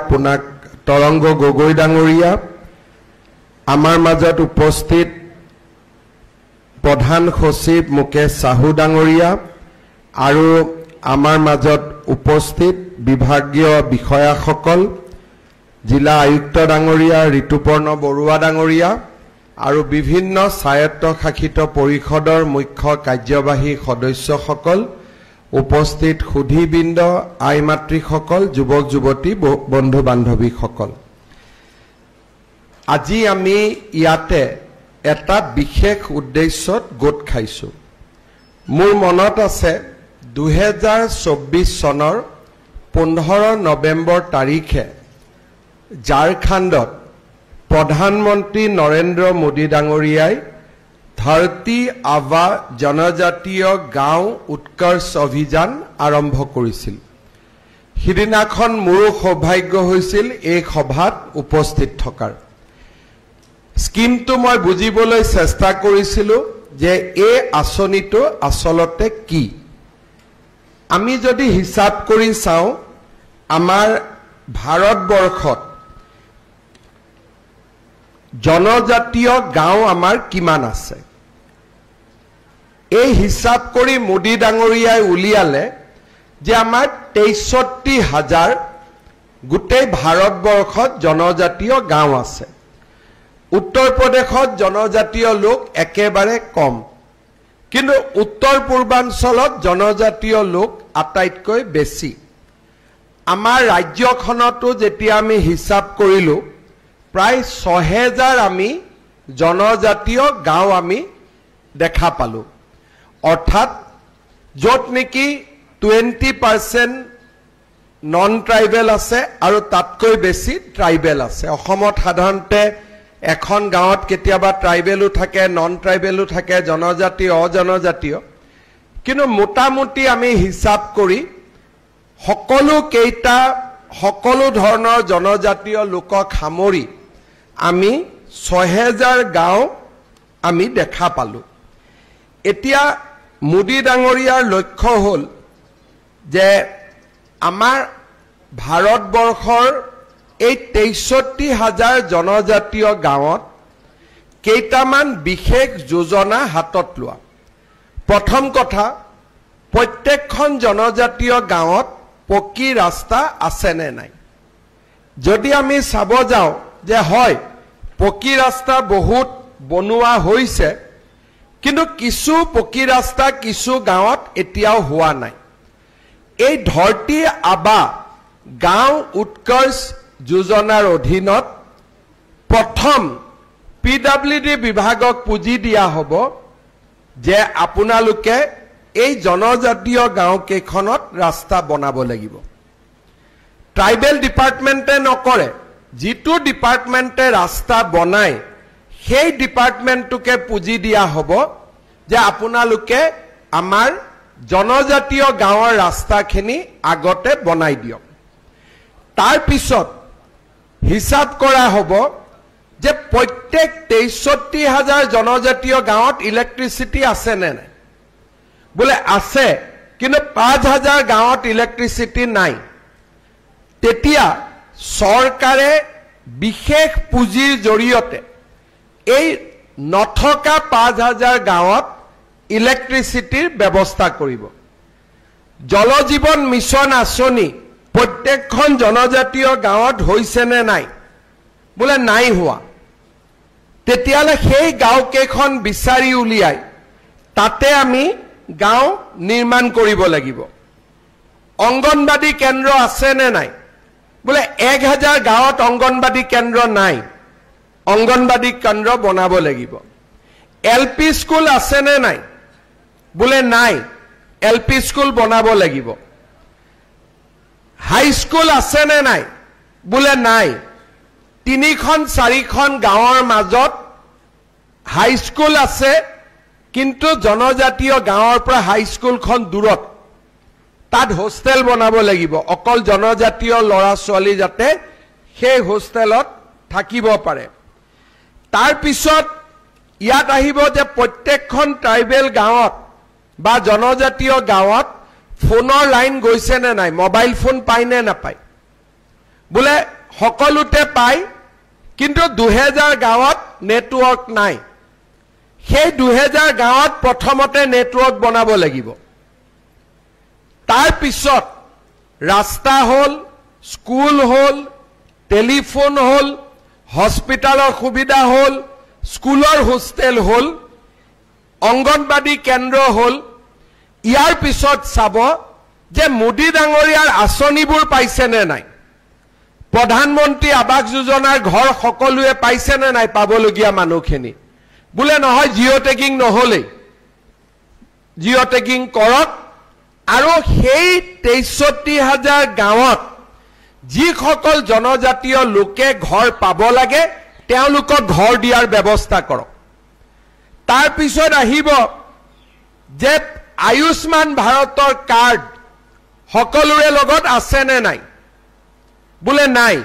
আপোনাক তৰংগ গগৈ ডাঙৰীয়া আমাৰ মাজত উপস্থিত প্ৰধান সচিব মুকেশ সাহু ডাঙৰীয়া আৰু আমাৰ মাজত উপস্থিত বিভাগীয় বিষয়াসকল জিলা আয়ুক্ত ডাঙৰীয়া ঋতুপৰ্ণ বৰুৱা ডাঙৰীয়া আৰু বিভিন্ন স্বায়ত্তশাসিত পৰিষদৰ মুখ্য কাৰ্যবাহী সদস্যসকল উপস্থিত সুধীবৃন্দ আই মাতৃসকল যুৱক যুৱতী বন্ধু বান্ধৱীসকল আজি আমি ইয়াতে এটা বিশেষ উদ্দেশ্যত গোট খাইছো মোৰ মনত আছে 2024 চনৰ 15 নৱেম্বৰ তাৰিখে ঝাৰখণ্ডত প্ৰধানমন্ত্ৰী নৰেন্দ্ৰ মোদী ডাঙৰীয়াই ধৰতী আবা জনজাতীয় গাঁও উৎকৰ্ষ অভিযান আৰম্ভ কৰিছিল হিদিনাখন মোৰো সৌভাগ্য হৈছিল এই সভাত উপস্থিত থকাৰ স্কিমটো মই বুজিবলৈ চেষ্টা কৰিছিলো যে এই আঁচনিটো আসলতে কি আমি যদি হিসাব কৰি চাও আমাৰ ভাৰতবৰ্ষত জনজাতীয় গাঁও আমাৰ কিমান আছে এই হিসাব কৰি মোদী ডাঙৰীয়াই উলিয়ালে যে আমাৰ ৬৩,০০০ গোটেই ভাৰতবৰ্ষত জনজাতীয় গাঁও আছে উত্তৰ প্ৰদেশত জনজাতীয় লোক একেবাৰে কম কিন্তু উত্তৰ পূৰ্বাঞ্চলত জনজাতীয় লোক আটাইতকৈ বেছি আমাৰ ৰাজ্যখনতো যেতিয়া আমি হিসাব কৰিলো প্ৰায় ৬০০০ আমি জনজাতীয় গাঁও আমি দেখা পালো অৰ্থাৎ যত নেকি 20% নন ট্ৰাইবেল আছে আৰু তাতকৈ বেছি ট্ৰাইবেল আছে অসমত সাধাৰণতে এখন গাঁৱত কেতিয়াবা ট্ৰাইবেলো থাকে নন ট্ৰাইবেলো থাকে জনজাতীয় অজনজাতীয় কিন্তু মোটামুটি আমি হিসাব কৰি সকলো ধৰণৰ জনজাতীয় লোকক সামৰি আমি ৬০০০ গাঁও আমি দেখা পালো এতিয়া মোদী ডাঙৰীয়াৰ লক্ষ্য হল যে আমাৰ ভাৰতবৰ্ষৰ এই ৬৩,০০০ জনজাতীয় গাঁৱত কেইটামান বিশেষ যোজনা হাতত লোৱা প্ৰথম কথা প্ৰত্যেকখন জনজাতীয় গাঁৱত পকী ৰাস্তা আছে নে নাই যদি আমি চাব যাওঁ যে হয় পকী ৰাস্তা বহুত বনোৱা হৈছে কিন্তু কিছু পকী ৰাস্তা কিছু গাঁৱত এতিয়াও হোৱা নাই এই ধৰতী আবা গাঁও উৎকৰ্ষ যোজনাৰ অধীনত প্ৰথম পিডব্লিউডি বিভাগক পুঁজি দিয়া হ'ব যে আপোনালোকে এই জনজাতীয় গাঁও কেইখনত ৰাস্তা বনাব লাগিব ট্ৰাইবেল ডিপাৰ্টমেণ্টে নকৰে যিটো ডিপাৰ্টমেণ্টে ৰাস্তা বনায় সেই ডিপাৰ্টমেণ্টটোকে পুঁজি দিয়া হ'ব যে আপোনালোকে আমাৰ জনজাতীয় গাঁৱৰ ৰাস্তাখিনি আগতে বনাই দিয়ক তাৰ পিছত হিসাব কৰা হ'ব যে প্ৰত্যেক ৬৩,০০০ জনজাতীয় গাঁৱত ইলেক্ট্ৰিচিটি আছে নে নাই বোলে আছে কিন্তু ৫,০০০ গাঁৱত ইলেক্ট্ৰিচিটি নাই তেতিয়া চৰকাৰে বিশেষ পুঁজিৰ জৰিয়তে এই নথকা ৫,০০০ গাঁৱত ইলেক্ট্ৰিচিটিৰ ব্যৱস্থা কৰিব জল জীৱন মিছন আঁচনি প্ৰত্যেকখন জনজাতীয় গাঁৱত হৈছে নে নাই বোলে নাই হোৱা তেতিয়ালে সেই গাঁও কেইখন বিচাৰি উলিয়াই তাতে আমি গাঁও নিৰ্মাণ কৰিব লাগিব অংগনবাদী কেন্দ্ৰ আছে নে নাই বোলে ১,০০০ গাঁৱত অংগনবাদী কেন্দ্ৰ নাই অংগনবাদী কেন্দ্ৰ বনাব লাগিব এলপি স্কুল আছে নে নাই বোলে নাই এলপি স্কুল বনাব লাগিব হাই স্কুল আছে নে নাই বোলে নাই ৩-৪খন গাঁৱৰ মাজত হাই স্কুল আছে কিন্তু জনজাতীয় গাঁৱৰ পৰা হাই স্কুলখন দূৰত তাত হোষ্টেল বনাব লাগিব অকল জনজাতীয় ল'ৰা ছোৱালী যাতে সেই হোষ্টেলত থাকিব পাৰে তাৰ পিছত ইয়াত আহিব যে প্ৰত্যেকখন ট্ৰাইবেল গাঁৱত বা জনজাতীয় গাঁৱত ফোনৰ লাইন গৈছে নে নাই মোবাইল ফোন পায় নে নাপায় বোলে সকলোতে পায় কিন্তু 2000 গাঁৱত নেটৱৰ্ক নাই সেই 2000 গাঁৱত প্ৰথমতে নেটৱৰ্ক বনাব লাগিব তাৰ পিছত ৰাস্তা হল স্কুল হল টেলিফোন হল হস্পিটালৰ সুবিধা হল স্কুলৰ হোষ্টেল হল অংগনবাদী কেন্দ্ৰ হল ইয়াৰ পিছত চাব যে মোদী ডাঙৰীয়াৰ আঁচনিবোৰ পাইছে নে নাই প্ৰধানমন্ত্ৰী আৱাস যোজনাৰ ঘৰ সকলোৱে পাইছে নে নাই পাবলগীয়া মানুহখিনি বোলে নহয় জিঅ' টেগিং নহলেই জিঅ' টেগিং কৰক আৰু সেই 63,000 গাঁৱত যিসকল জনজাতীয় লোকে ঘৰ পাব লাগে তেওঁলোকক ঘৰ দিয়াৰ ব্যৱস্থা কৰক তাৰ পিছত আহিব যে আয়ুষ্মান ভাৰতৰ কাৰ্ড সকলোৰে লগত আছে নে নাই বোলে নাই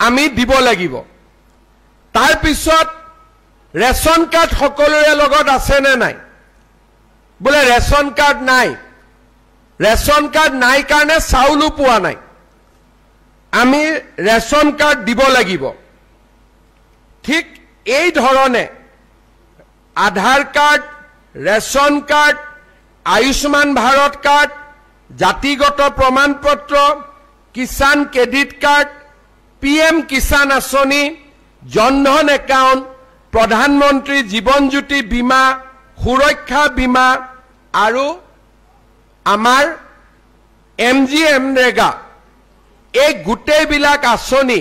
আমি দিব লাগিব তাৰ পিছত ৰেশন কাৰ্ড সকলোৰে লগত আছে নে নাই বোলে ৰেশন কাৰ্ড নাই কাৰণে চাউলো পোৱা নাই আমি ৰেশন কাৰ্ড দিব লাগিব ঠিক এই ধৰণে Aadhaar card ration card Ayushman Bharat card জাতিগত প্ৰমাণপত্ৰ Kisan credit card PM Kisan আঁচনি জনধন একাউণ্ট প্ৰধানমন্ত্ৰী জীৱন জ্যোতি বীমা সুৰক্ষা বীমা আৰু আমাৰ MGNREGA এই গোটেইবিলাক আঁচনি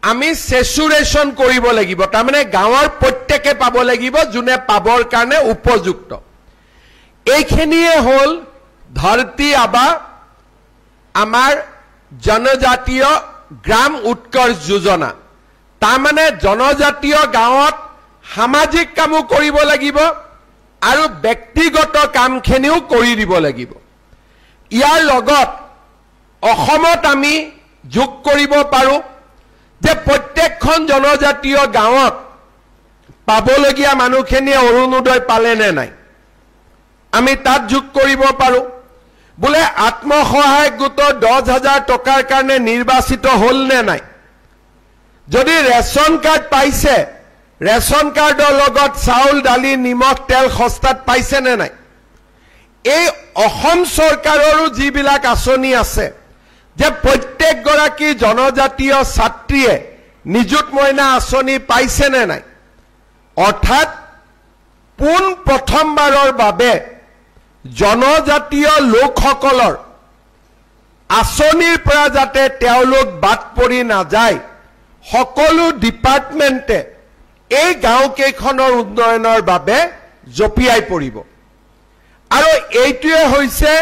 আমি সেচুৰেশন কৰিব লাগিব তাৰমানে গাঁৱৰ প্ৰত্যেকে পাব লাগিব যোনে পাবৰ কাৰণে উপযুক্ত এইখিনিয়ে হল ধৰতি আবা আমাৰ জনজাতীয় গ্ৰাম উৎকৰ্ষ যোজনা তাৰমানে জনজাতীয় গাঁৱত সামাজিক কামো কৰিব লাগিব আৰু ব্যক্তিগত কামখিনিও কৰি দিব লাগিব ইয়াৰ লগত অসমত আমি যোগ কৰিব পাৰো যে প্ৰত্যেকখন জনজাতীয় গাঁৱত পাবলগীয়া মানুহখিনিয়ে অৰুণোদয় পালে নে নাই আমি তাত যোগ কৰিব পাৰো বোলে আত্মসহায়ক গোটৰ 10,000 টকাৰ কাৰণে নিৰ্বাচিত হল নে নাই যদি ৰেশন কাৰ্ড পাইছে ৰেশন কাৰ্ডৰ লগত চাউল দালি নিমখ তেল সস্তাত পাইছে নে নাই এই অসম চৰকাৰৰো যিবিলাক আঁচনি আছে যে প্ৰত্যেক গৰাকী জনজাতীয় ছাত্ৰীয়ে নিযুত মইনা আঁচনি পাইছে নে নাই অৰ্থাৎ পোন প্ৰথমবাৰৰ বাবে জনজাতীয় লোকসকলৰ আঁচনিৰ পৰা যাতে তেওঁলোক বাদ পৰি নাযায় সকলো ডিপাৰ্টমেণ্টে এই গাঁওকেইখনৰ উন্নয়নৰ বাবে জপিয়াই পৰিব আৰু এইটোৱে হৈছে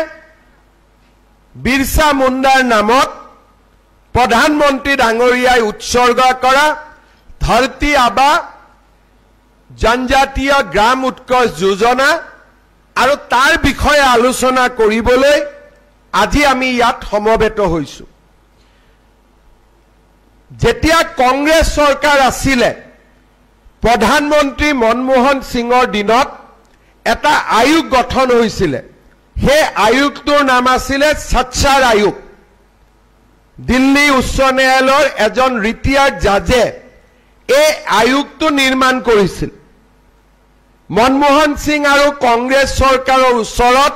বিৰছা মুণ্ডাৰ নামত প্ৰধানমন্ত্ৰী ডাঙৰীয়াই উৎসৰ্গ কৰা ধৰতি আবা জনজাতীয় গ্ৰাম উৎকৰ্ষ যোজনা আৰু তাৰ বিষয়ে আলোচনা কৰিবলৈ আজি আমি ইয়াত সমবেত হৈছো যেতিয়া কংগ্ৰেছ চৰকাৰ আছিল প্ৰধানমন্ত্ৰী মনমোহন সিঙৰ দিনত এটা আয়োগ গঠন হৈছিল সেই আয়োগটোৰ নাম আছিল সচ্চাৰ আয়োগ দিল্লী উচ্চ ন্যায়ালয়ৰ এজন ৰিটায়াৰ্ড জাজে এই আয়োগটো নিৰ্মাণ কৰিছিল মনমোহন সিং আৰু কংগ্ৰেছ চৰকাৰৰ ওচৰত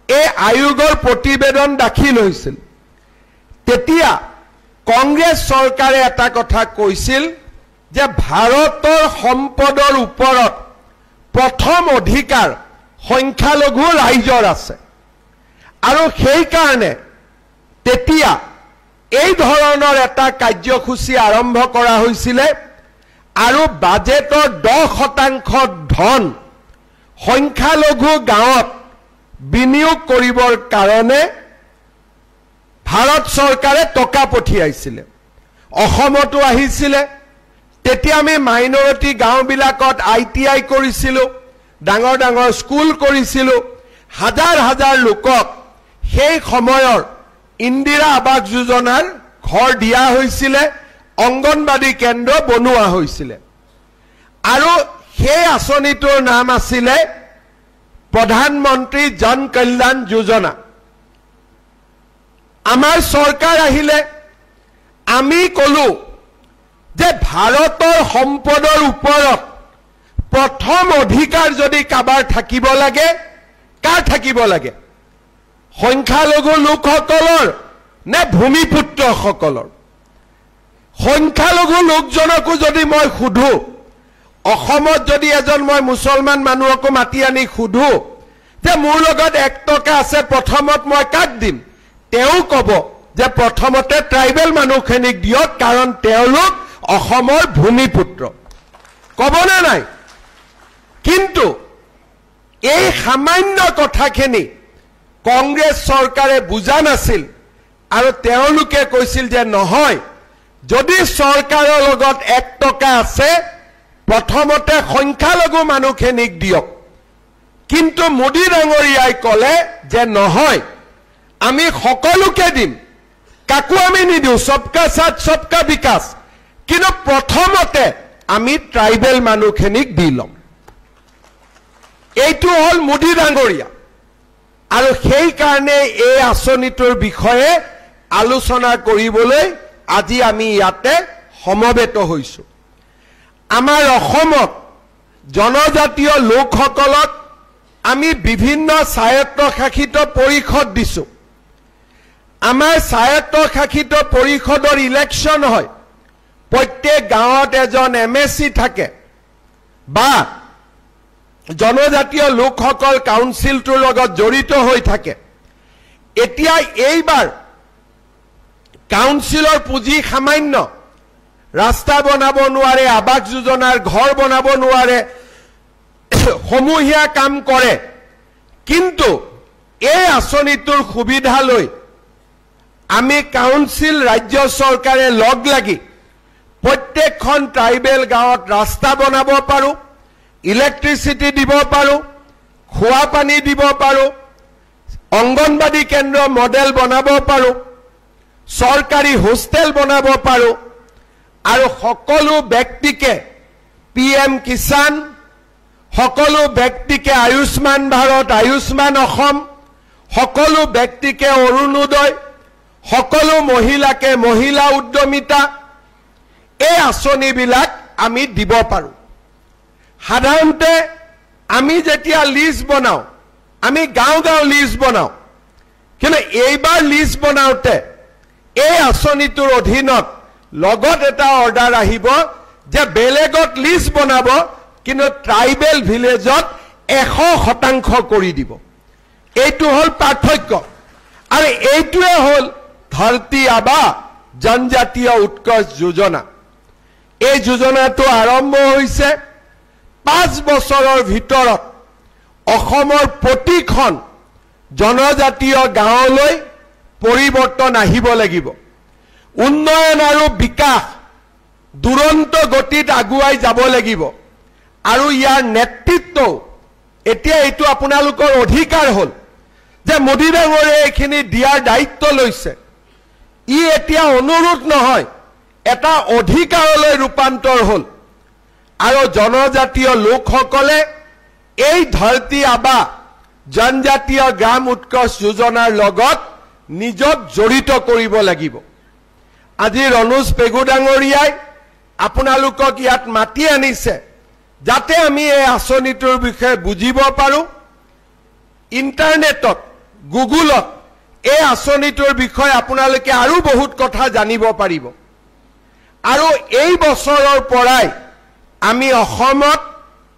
এই আয়োগৰ প্ৰতিবেদন দাখিল হৈছিল তেতিয়া কংগ্ৰেছ চৰকাৰে এটা কথা কৈছিল যে ভাৰতৰ সম্পদৰ ওপৰত প্ৰথম অধিকাৰ সংখ্যালঘু ৰাইজৰ আছে আৰু সেই কাৰণে তেতিয়া এই ধৰণৰ এটা কাৰ্যসূচী আৰম্ভ কৰা হৈছিল আৰু বাজেটৰ 10% ধন সংখ্যালঘু গাঁৱত বিনিয়োগ কৰিবৰ কাৰণে ভাৰত চৰকাৰে টকা পঠিয়াইছিল অসমতো আহিছিল তেতিয়া আমি মাইনৰিটি গাঁওবিলাকত ITI কৰিছিলো ডাঙৰ ডাঙৰ স্কুল কৰিছিলো হাজাৰ হাজাৰ লোকক সেই সময়ৰ ইন্দিৰা আৱাস যোজনাৰ ঘৰ দিয়া হৈছিল অংগনবাদী কেন্দ্ৰ বনোৱা হৈছিল আৰু সেই আঁচনিটোৰ নাম আছিল প্ৰধানমন্ত্ৰী জন কল্যাণ যোজনা আমাৰ চৰকাৰ আহিলে আমি কলো যে ভাৰতৰ সম্পদৰ ওপৰত প্ৰথম অধিকাৰ যদি কাবাৰ থাকিব লাগে কাৰ থাকিব লাগে সংখ্যালঘু লোকসকলৰ নে ভূমিপুত্ৰসকলৰ সংখ্যালঘু লোকজনকো যদি মই খুধো অসমত যদি এজন মই মুছলমান মানুহকো মাতি আনি খুধো যে মোৰ লগত 1 টকা আছে প্ৰথমত মই কাক দিম তেও কব যে প্ৰথমতে ট্ৰাইবেল মানুহখিনিক দিয়ক কাৰণ তেওঁলোক অসমৰ ভূমিপুত্ৰ কবনে নাই কিন্তু এই সামান্য কথাখিনি কংগ্ৰেছ চৰকাৰে বুজা নাছিল আৰু তেওঁলোকে কৈছিল যে নহয় যদি চৰকাৰৰ লগত 1 টকা আছে প্ৰথমতে সংখ্যালঘু মানুহখিনিক দিয়ক কিন্তু মোদী ডাঙৰীয়াই কলে যে নহয় আমি সকলোকে দিম কাকো আমি নিদিও সবকা সাথ সবকা বিকাশ কিন্তু প্ৰথমতে আমি ট্ৰাইবেল মানুহখিনিক দিলম এইটো হল মোদী ডাঙৰীয়া আৰু সেই কাৰণে এই আঁচনিটোৰ বিষয়ে আলোচনা কৰিবলৈ আজি আমি ইয়াতে সমবেত হৈছো আমাৰ অসমত জনজাতীয় লোকসকলক আমি বিভিন্ন স্বায়ত্তশাসিত পৰিষদ দিছো আমাৰ স্বায়ত্তশাসিত পৰিষদৰ ইলেকশ্যন হয় প্ৰত্যেক গাঁৱত এজন এমএসি থাকে বা জনজাতীয় লোকসকল কাউন্সিলটোৰ লগত জড়িত হৈ থাকে এতিয়া এইবাৰ কাউন্সিলৰ পুঁজি সামান্য ৰাস্তা বনাব নোৱাৰে আবাস যোজনাৰ ঘৰ বনাব নোৱাৰে সমূহীয়া কাম কৰে কিন্তু এই আঁচনিটোৰ সুবিধা লৈ আমি কাউন্সিল ৰাজ্য চৰকাৰে লগ লাগি প্ৰত্যেকখন ট্ৰাইবেল গাঁৱত ৰাস্তা বনাব পাৰো ইলেক্ট্ৰিচিটি দিব পাৰো খোৱা পানী দিব পাৰো অংগনবাদী কেন্দ্ৰ মডেল বনাব পাৰো চৰকাৰী হোস্টেল বনাব পাৰো আৰু সকলো ব্যক্তিকে পিএম কিষাণ সকলো ব্যক্তিকে আয়ুষ্মান ভাৰত আয়ুষ্মান অসম সকলো ব্যক্তিকে অৰুণোদয় সকলো মহিলাকে মহিলা উদ্যমিতা এই আঁচনিবিলাক আমি দিব পাৰো সাধাৰণতে আমি যেতিয়া লিষ্ট বনাও আমি গাঁও গাঁও লিষ্ট বনাও কিন্তু এইবাৰ লিষ্ট বনাওতে এই আঁচনিটোৰ অধীনত লগত এটা অৰ্ডাৰ আহিব যে বেলেগত লিষ্ট বনাব কিন্তু ট্ৰাইবেল ভিলেজত 100% কৰি দিব এইটো হল পাৰ্থক্য আৰু এইটোৱে হল ধৰতি আবা জনজাতীয় উৎকৰ্ষ যোজনা এই যোজনাটো আৰম্ভ হৈছে 5 বছৰৰ ভিতৰত অসমৰ প্ৰতিখন জনজাতীয় গাঁৱলৈ পৰিৱৰ্তন আহিব লাগিব উন্নয়ন আৰু বিকাশ দুৰন্ত গতিত আগুৱাই যাব লাগিব আৰু ইয়াৰ নেতৃত্ব এতিয়া এইটো আপোনালোকৰ অধিকাৰ হল যে মোদী ডাঙৰীয়াই এইখিনি দিয়াৰ দায়িত্ব লৈছে ই এতিয়া অনুৰোধ নহয় এটা অধিকাৰলৈ ৰূপান্তৰ হল আৰু জনজাতীয় লোকসকলে এই ধৰতি আবা জনজাতীয় গ্ৰাম উৎকৰ্ষ যোজনাৰ লগত নিজক জড়িত কৰিব লাগিব আজি ৰনোজ পেগু ডাঙৰীয়াই আপোনালোকক ইয়াত মাতি আনিছে যাতে আমি এই আঁচনিটোৰ বিষয়ে বুজিব পাৰো ইন্টাৰনেটত গুগলত এই আঁচনিটোৰ বিষয়ে আপোনালোকে আৰু বহুত কথা জানিব পাৰিব আৰু এই বছৰৰ পৰাই আমি অসমত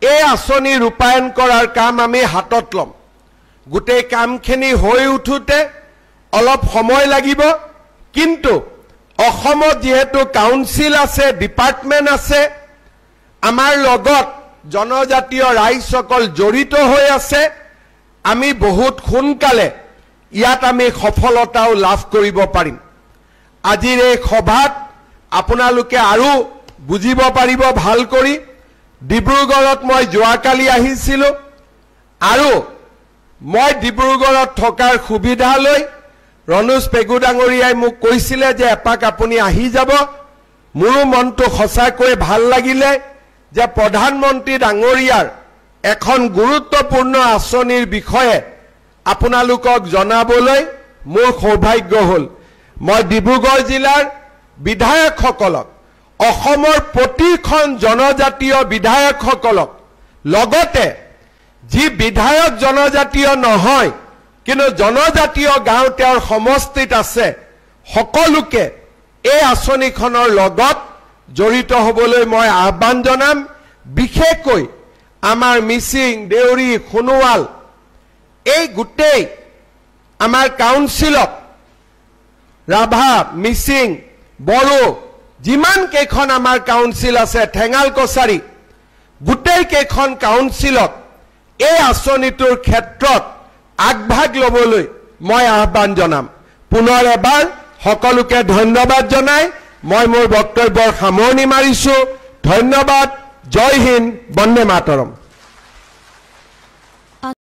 এই আঁচনি ৰূপায়ণ কৰাৰ কাম আমি হাতত লম গোটেই কামখিনি হৈ উঠুতে অলপ সময় লাগিব কিন্তু অসমত যেহেতু কাউন্সিল আছে ডিপাৰ্টমেন্ট আছে আমাৰ লগত জনজাতীয় ৰাইজসকল জড়িত হৈ আছে আমি বহুত সোনকালে ইয়াত আমি সফলতাও লাভ কৰিব পাৰিম আজিৰ এই সভাত আপোনালোকে আৰু বুজিব পাৰিব ভাল কৰি ডিব্ৰুগড়ত মই যোৱাকালি আহিছিল আৰু মই ডিব্ৰুগড়ত থকাৰ সুবিধা লৈ ৰনোজ পেগু ডাঙৰীয়াই মোক কৈছিল যে এপাক আপুনি আহি যাব মোৰো মনটো সঁচাকৈ ভাল লাগিলে যে প্ৰধানমন্ত্ৰী ডাঙৰীয়াৰ এখন গুৰুত্বপূৰ্ণ আঁচনিৰ বিষয়ে আপোনালোকক জনাবলৈ মোৰ সৌভাগ্য হল মই ডিব্ৰুগড় জিলাৰ বিধায়কসকলক অসমৰ প্ৰতিখন জনজাতীয় বিধায়কসকলক লগতে যি বিধায়ক জনজাতীয় নহয় কিন্তু জনজাতীয় গাঁও তেওঁৰ সমষ্টিত আছে সকলোকে এই আঁচনিখনৰ লগত জড়িত হ'বলৈ মই আহ্বান জনাম বিশেষকৈ আমাৰ মিচিং দেউৰী সোণোৱাল এই গোটেই আমাৰ কাউন্সিলত ৰাভা মিচিং বড়ো যিমান কেইখন আমাৰ কাউন্সিল আছে ঠেঙাল কছাৰী গোটেই কেইখন কাউন্সিলত এই আঁচনিটোৰ ক্ষেত্ৰত আগভাগ ল'বলৈ মই আহ্বান জনাম পুনৰ এবাৰ সকলোকে ধন্যবাদ জনাই মই মোৰ বক্তব্যৰ সামৰণি মাৰিছো ধন্যবাদ জয় হিন্দ বন্দে মাতৰম